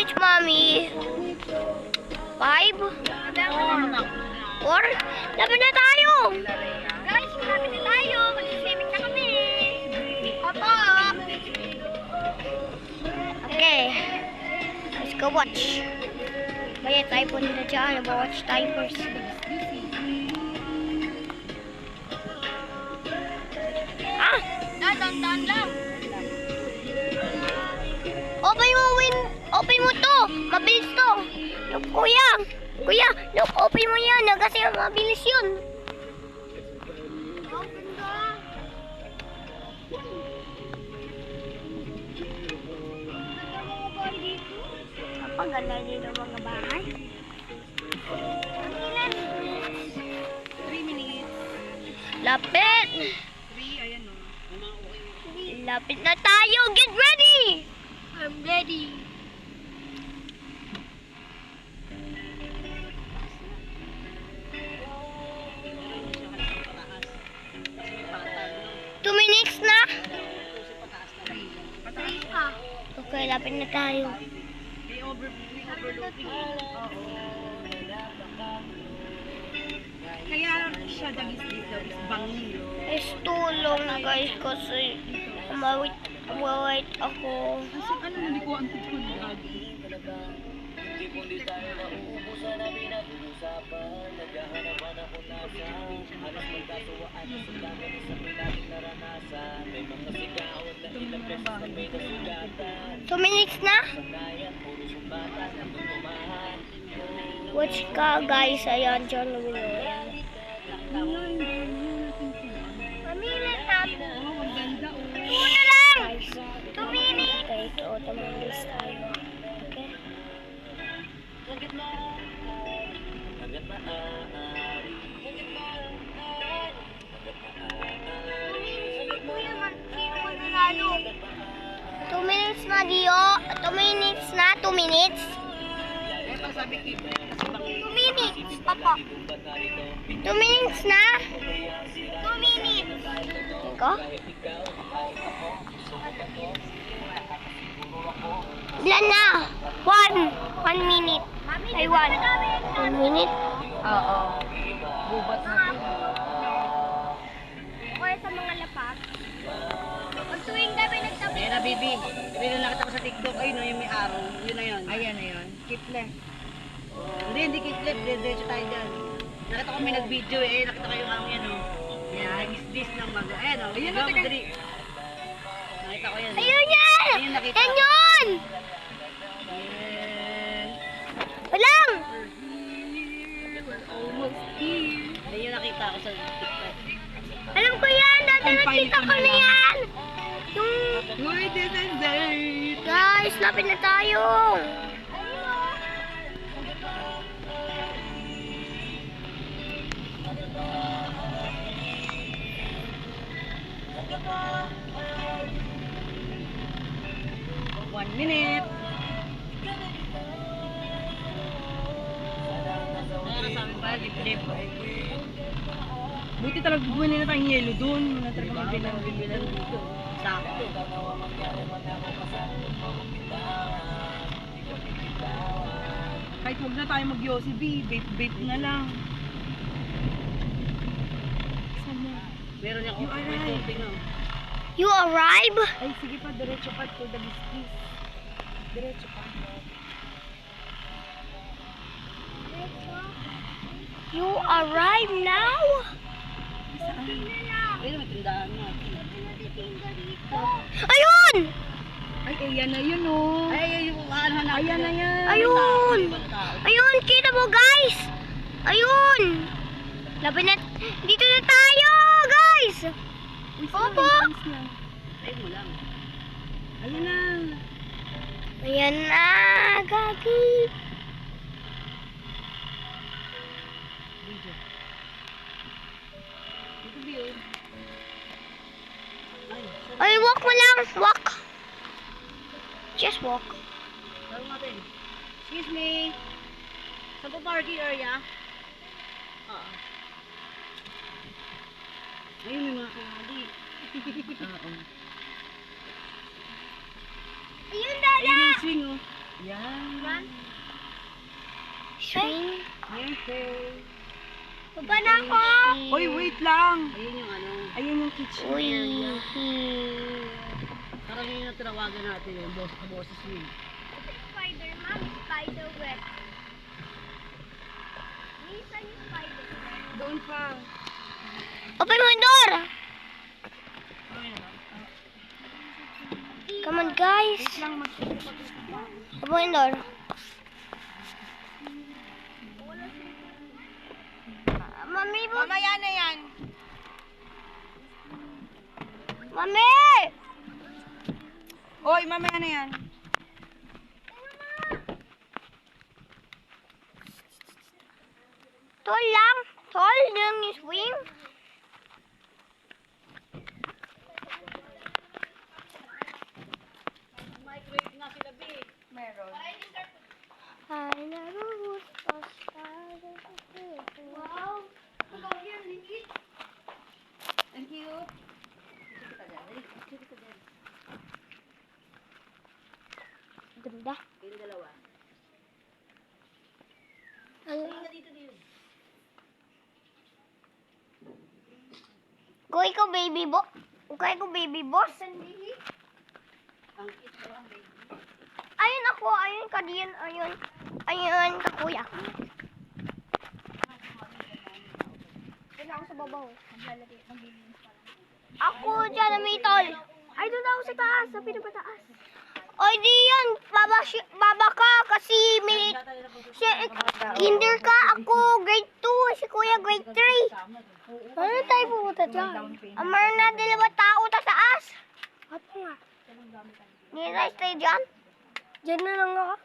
much, mommy? 5? 4? Lapit na tayo! Guys, lapit na tayo. Mag-swimming na kami. Opo. Okay. Let's go watch. Kaya tayo punta dyan. Watch tayo first. Ah! Dandan lang. Open mo to. Mabilis to. Look, kuya. Kuya, look, open mo yan. Kasi mabilis yun. Open ka. Ganda mga bahay dito. Napaganda dito mga bahay. Ang ilan? 3 minutes. Lapit. 3, ayan o. Lapit na tayo. Get ready. I'm ready. Two minutes na. Patay ka. Okay, lapit na tayo. May overlooking. Kaya siya dagis dito, bangin. Is tulong guys kasi umawit ako. Kasi ano, hindi ko ang tipon lagi. Two minutes na? Watch ka guys, ayan dyan lumino. Pamilit natin. Oo, ang ganda o. Una lang! 2 minutes! Okay, ito, tamalis tayo. Okay? Kuya, sino mananalo? 2 minutes na, Dio. 2 minutes na, 2 minutes. 2 minutes, papa. 2 minutes na. 2 minutes. Iko? Ilan na? 1 minute. Ay, 1 minute. Oo. Bubat na po. Kaya sa mga lapak. Pag tuwing gabi nagtabi. Ayan na, baby. Sabi na nakita ko sa TikTok, ayun no, yung may araw. Yun na yun. Ayan na yun. Kiple. Hindi kickflip. Diretso tayo dyan. Nakita ko may nag-video eh. Nakita ko yung yan o. Yan, is-this ng mag... Ayan o. Ayun, Go, nakita- dali. Nakita ko yan. Ayun yan! Ayun, nakita. Yan yun! Yes. Walang! Almost here. Ayun yung nakita ko sa TikTok. Alam ko yan! Dati Ang nakita pile ko ko na na lang. yan! Yung... Why this and that? Guys, lapit na tayo! One minute. Nakakasabi pa, lip-lip. Buti talaga bumili na tayong yelo doon. Wala talaga Bilang dito. Sakto. Kahit huwag na tayo mag-Yossi B, vape na lang. Meron yung You may arrive. shopping oh. You arrive? Ay, sige pa, diretso pa to the biskis. Diretso pa. You arrive now? Ayun, may tindahan mo. Ayun! Ay, ayan na yun oh. Ay, yung ano na. Ayan na yan. Ayun! Ayun, kita mo guys! Ayun! Lapit na... Dito na tayo, guys! Uy, Opo. Ay, mo lang. Ayan na. Ayan na, gagi. Video. Dito view. Ay, Ay, walk mo lang. Walk. Just walk. tawag natin. Excuse me. Saan po parking area? Oo. Ayun, may mga kamali. Oo. Ayun, Ayun yung swing, oh. Yan. Swing. Okay. Baba na ako. Uy, wait lang. Ayun yung ano. Ayun yung kitchen Uy. area. Parang yun yung tinawagan natin yung boses yun. Spider, Mami, spider web. Minsan yung spider. Doon pa. Open mo yung door. Come on, guys. Wait lang, Open mo yung door. Mami, Mamaya na yan. Mami! Oy, mamaya na yan. Tol lang. Tol lang yung swing. Microwave nga sila, B. Meron. Ay, naruhustos. Wow. Ikaw yan, liit. Thank you. Ganda. Yung dalawa. Ang Dito. Ko ikaw baby boss. Ikaw baby boss. Ang ito ang baby. Ayun ako, ayun ka diyan, ayun. Ayun ka kuya. Wala ako sa babaw. Ako dyan na may tol. Ay, doon ako sa taas, sa pinapataas. Oy, di yan. Baba ka kasi may... Kinder ka, ako grade 2. Si kuya grade 3. Ano tayo pupunta dyan? Amar na dalawa tao ta sa taas. Apo nga. Hindi na stay dyan? Dyan na lang ako.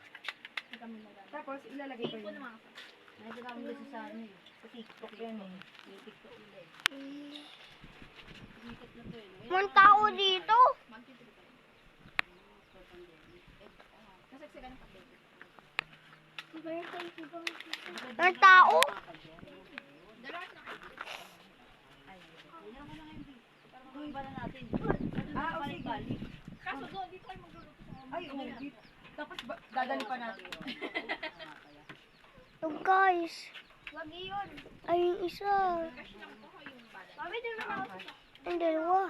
Tapos, ilalagay ko yun. Nandito kami gusto sa ano eh. Sa TikTok yan eh. Yung TikTok nila eh. TikTok na to eh. Mga tao dito. Mga tao. Iba na natin. Balik-balik. Kaso doon, dito kayo magluluto sa mga. Ay, oo. Tapos, dadali pa natin. Oh, guys. Wag yun. Ay, yung isa. Mami, doon na ako. Ang dalawa.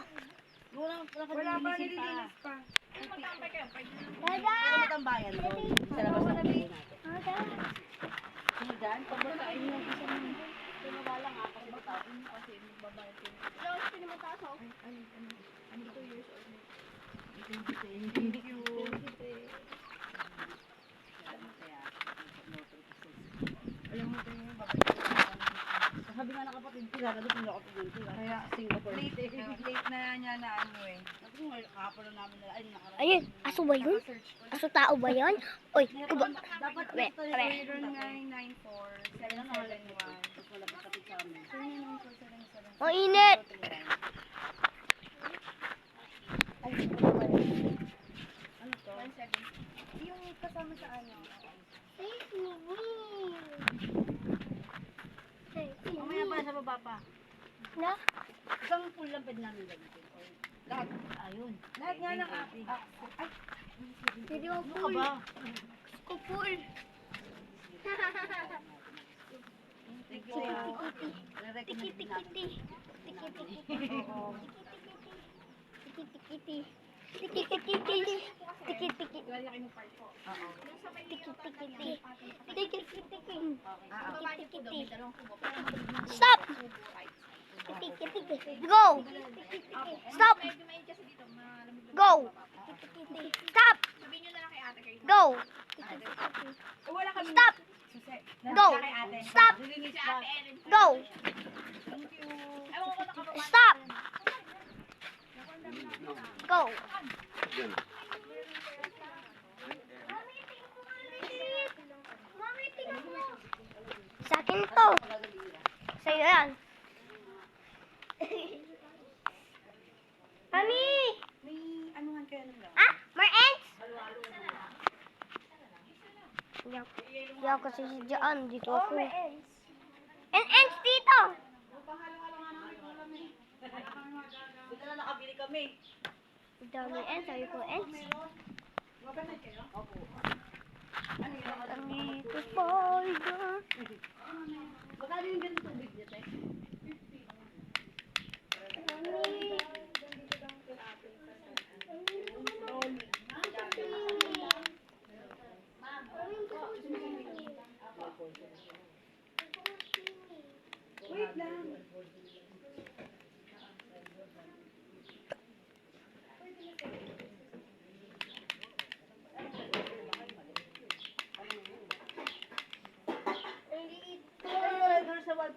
Wala Wala pa, nililinis pa. Matambay kayo. Pwede na. Dada! Pero matambayan doon. Sa labas ng bahay natin. Dada! Sino dyan? Pagbasain mo yung isa mo. Tumawala nga kasi bataon mo kasi magbabayad ko. Wala ako pinamataas ako. Thank you. Alam mo tayo yung Sabi nga ng kapatid ko, lalagot nila ako dito. Kaya, Singapore. late na niya na ano eh. Sabi ko, kahapon na namin nila. Ay, nakaraan. Ayun, aso ba yun? Aso tao ba yun? Oy, kuba. Dapat Abe, gusto abe. nila yung 0994-771. Tapos wala pa kapit sa amin. Ang init. Ano to? Yung kasama sa ano. Mamaya pa sa baba pa. Na? Isang pool lang pwede namin gamitin. Or lahat. Ayun. Lahat nga ng ay, Hindi ko Ano ka ba? Kupul. Thank you. Re-recommend din namin. Tiki-tiki-ti. Tiki-tiki-ti. Tiki-tiki-ti. Tiki-tiki. Oo. Tiki-tiki-ti. Tiki-tiki-ti. Tiki-tiki-ti. Stop! Stop! Tiki-tiki. Go! Stop! Go! Stop! Sabihin nyo na lang kay ate kayo. Go! wala kami. Stop! Go! Stop! Si ate Ellen. Go! Ewan ko nakababa. Stop! Go! Sa akin to. Sa'yo yan. Mami! May anuhan kayo ng lang. Ah! More ants! Yaw kasi si Jaan. Dito ako. And ants dito! Buti na nakabili kami. Ang dami ants. Sabi ko ants.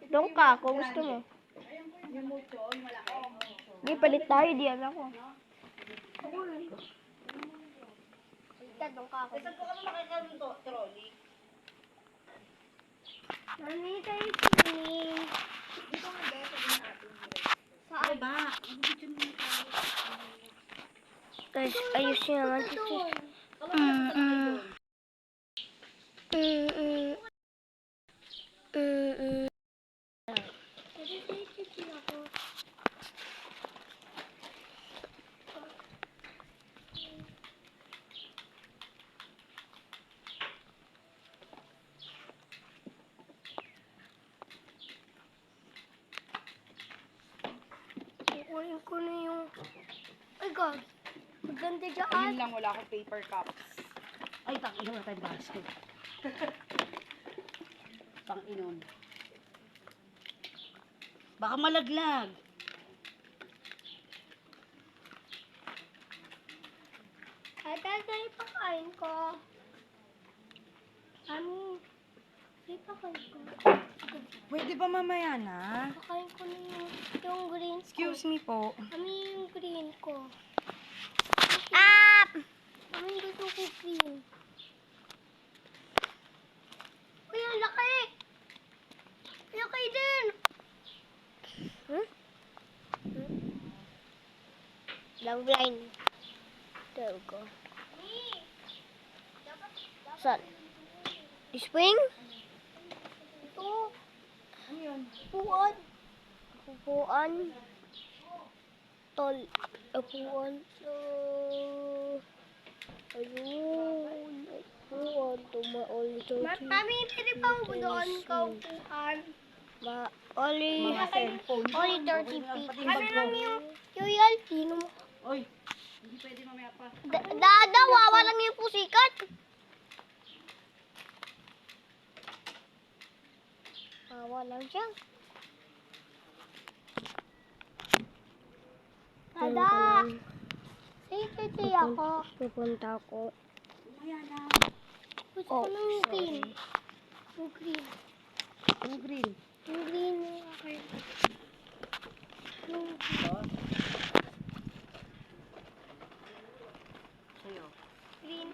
Doon ka, kung gusto mo. Yung mucho, yung malaki. Di, palit tayo, diyan ako. Doon ka ako. Saan po kami makakaroon to? Trolley? Mami, tayo swimming. Ay ba? Ang video mo Guys, ayos niya naman. Kukunin ko na yung... Ay, God. Maganda dyan. Yun lang, wala akong paper cups. Ay, tang-inom na tayo basket. Tang-inom. Baka malaglag. Ay, tayo pakain ko. Mami, tayo pakain ko. Pwede ba mamaya na? Pakain ko na yung green ko. Excuse me po. Mami, yung green ko. Ah! Mami, gusto ko green. Uy, ang laki! Laki din! Lang blind. There we go. Saan? This wing? Ito. Ano yun? Upuan. Upuan. Tol. Upuan. Ayun. Upuan. Tumaol. Mami, pwede pa mo doon ka upuan? Only 30 feet. Ano lang yung royalty mo? Oy, hindi pwede mamaya pa. Dada, wawa lang yung pusikat. Wawa lang siya. Dada! Say ako. Pupunta ako. Mamaya na. Gusto ko ng green. Yung green. Ano green? Yung green yung akin. Yung Sa'yo. green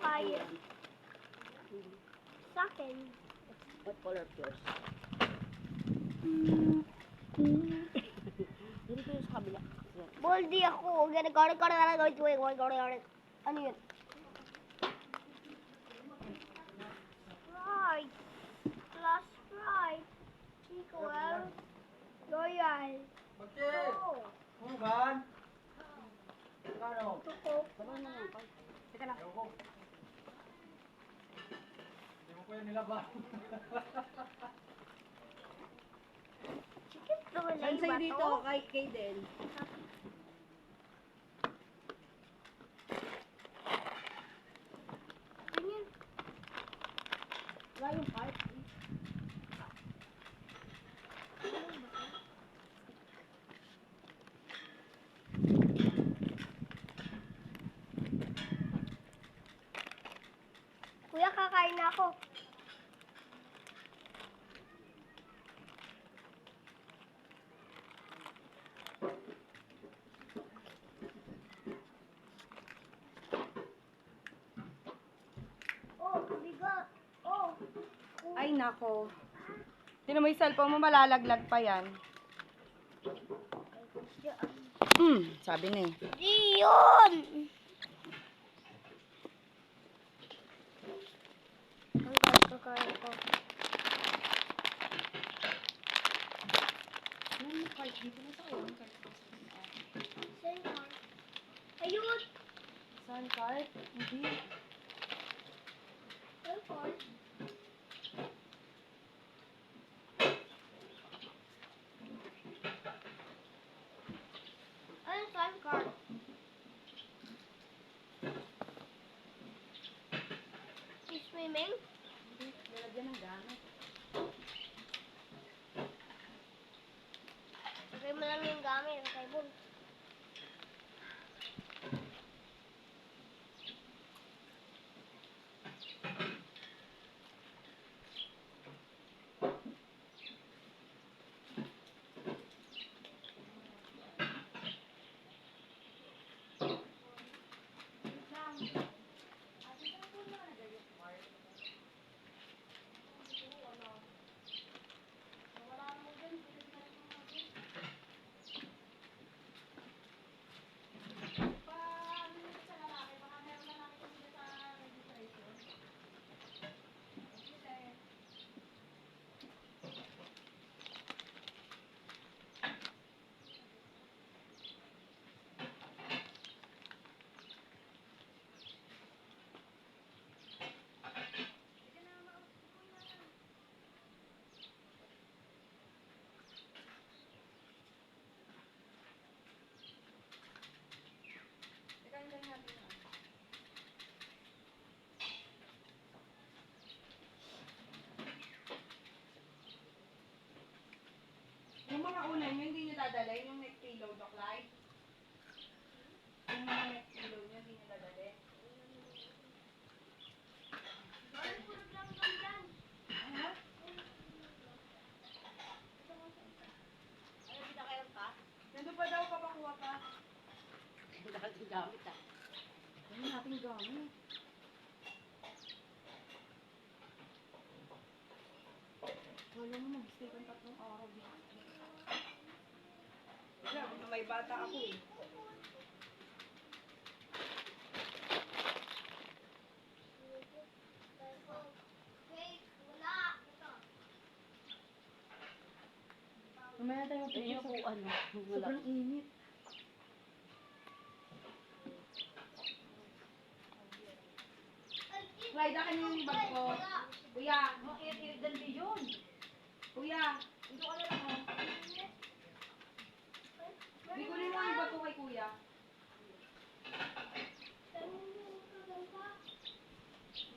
fire. Sa akin. What color of yours? Hindi ko sa kabila. Yan. Boldy ako. Ano yun? Right. Plus right. Equal. Royal. Oh. Hugan! Kano? Tuko. Tama na nga. Teka lang. Hindi mo pwede nilaba. Sikip naman na Saan yung sa'yo bato. dito? Kay Den. Ganyan. Wala yung part. Kuya, kakain na ako. Oh, biga. Oh. Ay, nako. Sino mo yung cellphone mo, malalaglag pa yan. Sabi na eh. Di yun! Ang kakain ko. Ayun! Saan card? Hindi. Ayun. Ayun, time card. Is swimming? Nalagyan ng gamit. Lagay mo lang yung gamit. Lagay mo. dadalhin yung next pillow, Doklay? Yung mga next pillow niya, hindi niya dadalhin. Nandun pa daw, papakuha pa. Ang gamit ah. Ano nating gamit? Wala mo, mag-stay kang 3 araw dito. Grabe na may bata ako eh. Mamaya tayo Ayun po ano. Wala. sobrang init. Clyde, akin yung bag ko. Kuya, dali yun. Kuya, dito ka na lang oh. Bigunin mo yung bag ko kay kuya.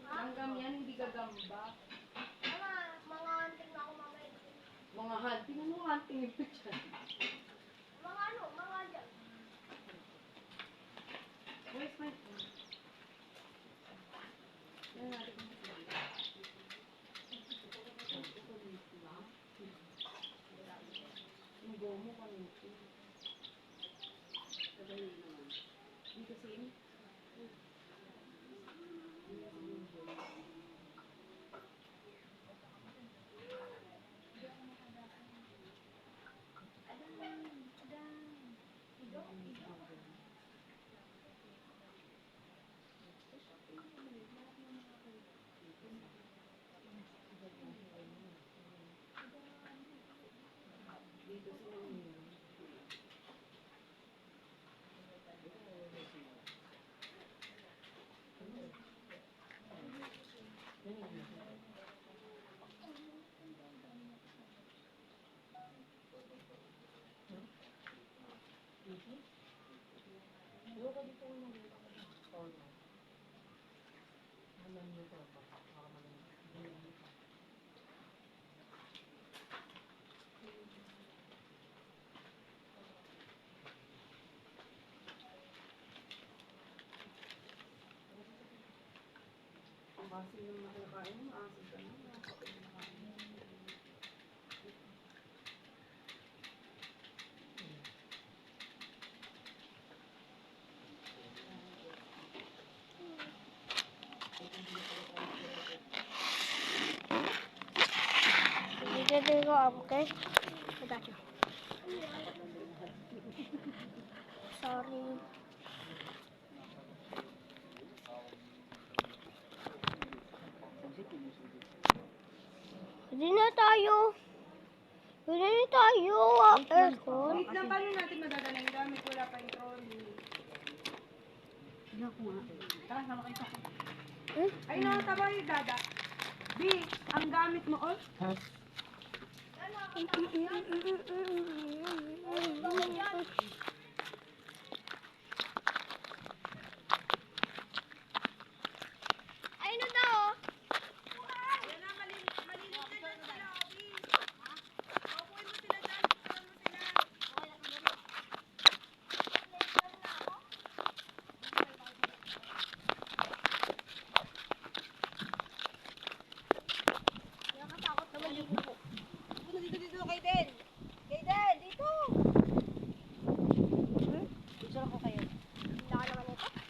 Langgam yan, hindi gagamba. Mga hunting na ako mamaya. Mga hunting, ano hunting yung dyan? Mga ano, mga dyan. Where's my phone? Yan natin. Yung gomo kanito. Dito sin. Maasin yung nakakain mo, maasin ka na. Dito ko up, okay? Sorry. Hindi na tayo. Hindi na tayo. Aircon. Wait lang, paano natin madadala yung gamit? Wala pa yung trolley. Hindi ako nga. Tara, sama kayo sa akin. Ay, nakataba yung dada. B, ang gamit mo, oh. Ay, ano daw? Dito, kay Den. Kay Den, dito. Picture ako kayo.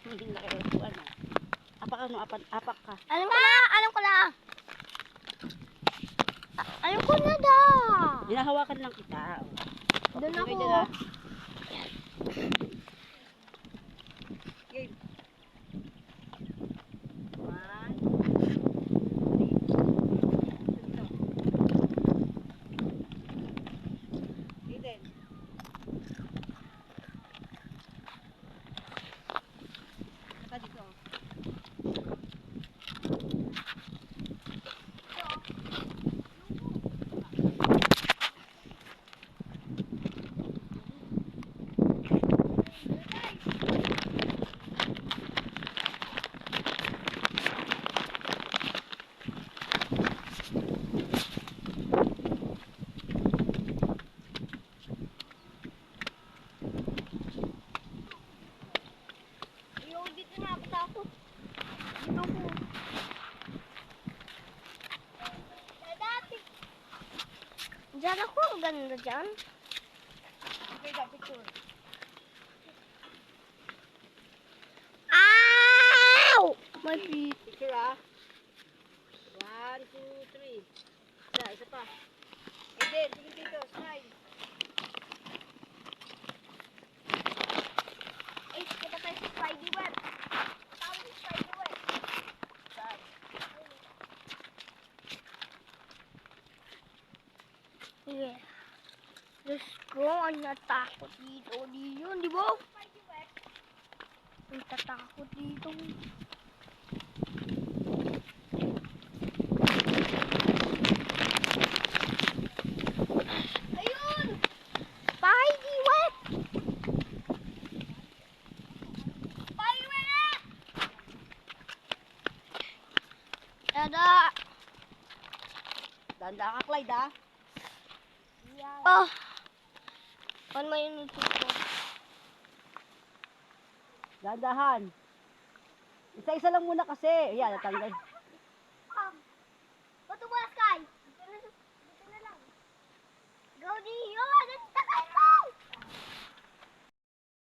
Hindi na kayo. Ano? Apak ka. Alam ko na, alam ko na. Alam ko na daw. Hinahawakan lang kita. Doon Okay, ako. dyan, ah. Game. 1, 2, 3. Eden. Saka dito. dito ko. Diyan ako, ang ganda dyan. Okay, the picture. Ow! My feet. Picture ah. 1, 2, 3. Isa pa. And then, tingin dito, smile. Ay, kita tayo sa Spidey Web. Tawag sa Spidey Web. Yeah. Diyos ko, ang natakot dito. Di ba? Ang tatakot dito. Ayun! Spidey Web! Spidey Web! Tada! Danda ka, Clyde ah. Oh! Paano may YouTube ko? Dandahan. Isa-isa lang muna kasi. Ayan, natanggal.